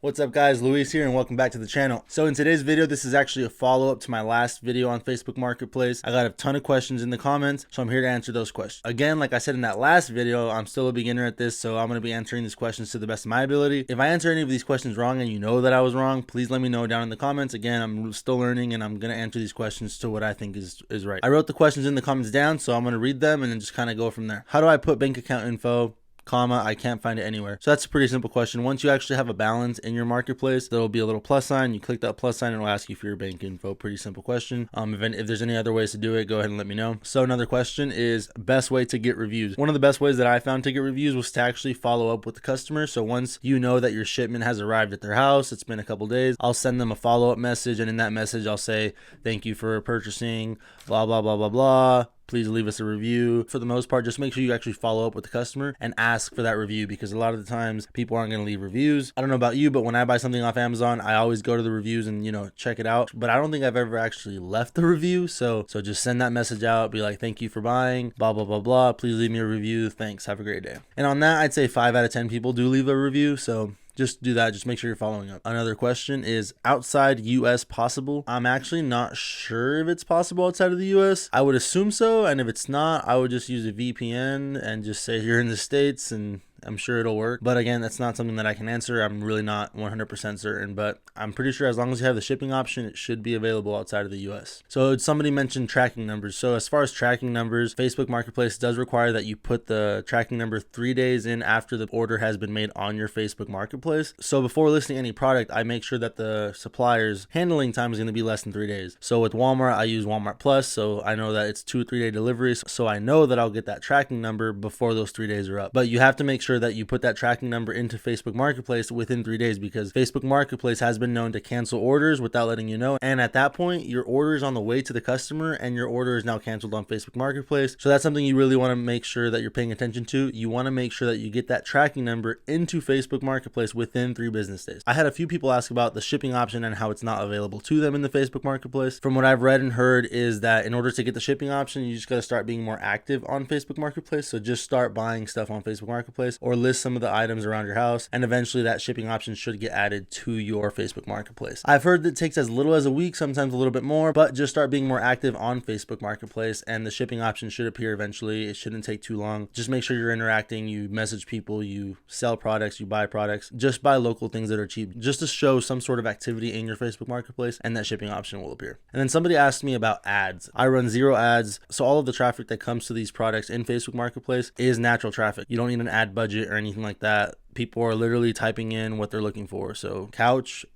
What's up guys, Luis here and welcome back to the channel. So in today's video, this is actually a follow-up to my last video on Facebook Marketplace. I got a ton of questions in the comments, so I'm here to answer those questions. Again, like I said in that last video, I'm still a beginner at this, so I'm going to be answering these questions to the best of my ability. If I answer any of these questions wrong and you know that I was wrong, please let me know down in the comments. Again, I'm still learning and I'm going to answer these questions to what I think is right. I wrote the questions in the comments down, so I'm going to read them and then just kind of go from there. How do I put bank account info, comma, I can't find it anywhere? So that's a pretty simple question. Once you actually have a balance in your marketplace, there'll be a little plus sign. You click that plus sign and it'll ask you for your bank info. Pretty simple question. If there's any other ways to do it, go ahead and let me know. So another question is best way to get reviews. One of the best ways that I found to get reviews was to actually follow up with the customer. So once you know that your shipment has arrived at their house, it's been a couple days, I'll send them a follow-up message, and in that message I'll say thank you for purchasing blah blah blah blah blah, please leave us a review. For the most part, just make sure you actually follow up with the customer and ask for that review, because a lot of the times people aren't going to leave reviews. I don't know about you, but when I buy something off Amazon, I always go to the reviews and, check it out. But I don't think I've ever actually left the review. So just send that message out, be like, thank you for buying, blah, blah, blah, blah. Please leave me a review. Thanks. Have a great day. And on that, I'd say 5 out of 10 people do leave a review. So just do that. Just make sure you're following up. Another question is outside US possible? I'm actually not sure if it's possible outside of the US. I would assume so. And if it's not, I would just use a VPN and just say you're in the States, and I'm sure it'll work. But again, that's not something that I can answer. I'm really not 100% certain, but I'm pretty sure as long as you have the shipping option, it should be available outside of the US. So somebody mentioned tracking numbers. So as far as tracking numbers, Facebook Marketplace does require that you put the tracking number 3 days in after the order has been made on your Facebook Marketplace. So before listing any product, I make sure that the supplier's handling time is going to be less than 3 days. So with Walmart, I use Walmart Plus. So I know that it's 2 or 3 day deliveries. So I know that I'll get that tracking number before those 3 days are up. But you have to make sure that you put that tracking number into Facebook Marketplace within 3 days, because Facebook Marketplace has been known to cancel orders without letting you know. And at that point, your order is on the way to the customer and your order is now canceled on Facebook Marketplace. So that's something you really want to make sure that you're paying attention to. You want to make sure that you get that tracking number into Facebook Marketplace within 3 business days. I had a few people ask about the shipping option and how it's not available to them in the Facebook Marketplace. From what I've read and heard is that in order to get the shipping option, you just got to start being more active on Facebook Marketplace. So just start buying stuff on Facebook Marketplace or list some of the items around your house, and eventually that shipping option should get added to your Facebook Marketplace. I've heard that it takes as little as a week, sometimes a little bit more, but just start being more active on Facebook Marketplace and the shipping option should appear eventually. It shouldn't take too long. Just make sure you're interacting, you message people, you sell products, you buy products. Just buy local things that are cheap, just to show some sort of activity in your Facebook Marketplace, and that shipping option will appear. And then somebody asked me about ads. I run 0 ads, so all of the traffic that comes to these products in Facebook Marketplace is natural traffic. You don't need an ad budget or anything like that. People are literally typing in what they're looking for. So couches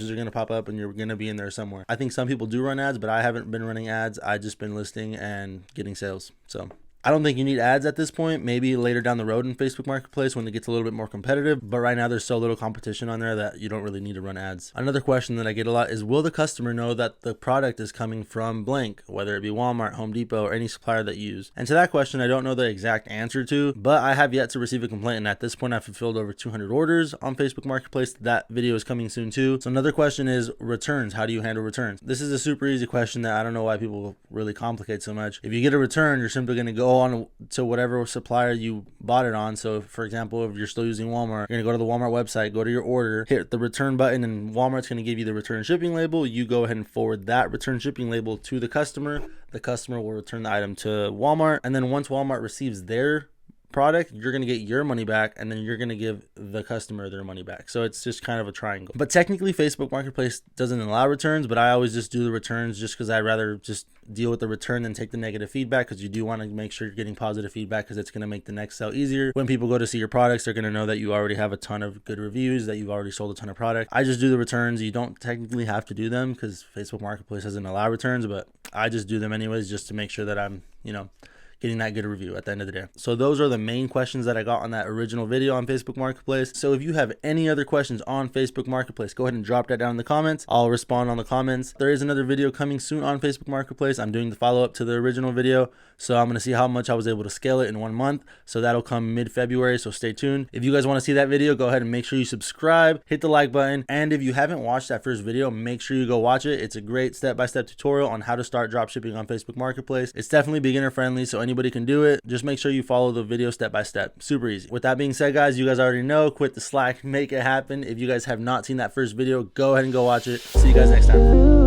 are going to pop up and you're going to be in there somewhere. I think some people do run ads, but I haven't been running ads. I've just been listing and getting sales. So I don't think you need ads at this point. Maybe later down the road in Facebook Marketplace when it gets a little bit more competitive, but right now there's so little competition on there that you don't really need to run ads. Another question that I get a lot is, will the customer know that the product is coming from blank, whether it be Walmart, Home Depot, or any supplier that you use? And to that question, I don't know the exact answer to, but I have yet to receive a complaint, and at this point I've fulfilled over 200 orders on Facebook Marketplace. That video is coming soon too. So another question is returns. How do you handle returns? This is a super easy question that I don't know why people really complicate so much. If you get a return, you're simply going to go on to whatever supplier you bought it on. So for example, if you're still using Walmart, you're going to go to the Walmart website, go to your order, hit the return button, and Walmart's going to give you the return shipping label. You go ahead and forward that return shipping label to the customer. The customer will return the item to Walmart. And then once Walmart receives their product, you're going to get your money back, and then you're going to give the customer their money back. So it's just kind of a triangle. But technically Facebook Marketplace doesn't allow returns, but I always just do the returns just because I'd rather just deal with the return than take the negative feedback, because you do want to make sure you're getting positive feedback, because it's going to make the next sale easier. When people go to see your products, they're going to know that you already have a ton of good reviews, that you've already sold a ton of product. I just do the returns. You don't technically have to do them because Facebook Marketplace doesn't allow returns, but I just do them anyways just to make sure that I'm, getting that good review at the end of the day. So those are the main questions that I got on that original video on Facebook Marketplace. So if you have any other questions on Facebook Marketplace, go ahead and drop that down in the comments. I'll respond on the comments. There is another video coming soon on Facebook Marketplace. I'm doing the follow-up to the original video. So I'm gonna see how much I was able to scale it in 1 month. So that'll come mid-February, so stay tuned. If you guys want to see that video, go ahead and make sure you subscribe, hit the like button, and if you haven't watched that first video, make sure you go watch it. It's a great step-by-step tutorial on how to start dropshipping on Facebook Marketplace. It's definitely beginner friendly, so anybody can do it. Just make sure you follow the video step by step. Super easy. With that being said, guys, you guys already know, quit the slack, make it happen. If you guys have not seen that first video, go ahead and go watch it. See you guys next time.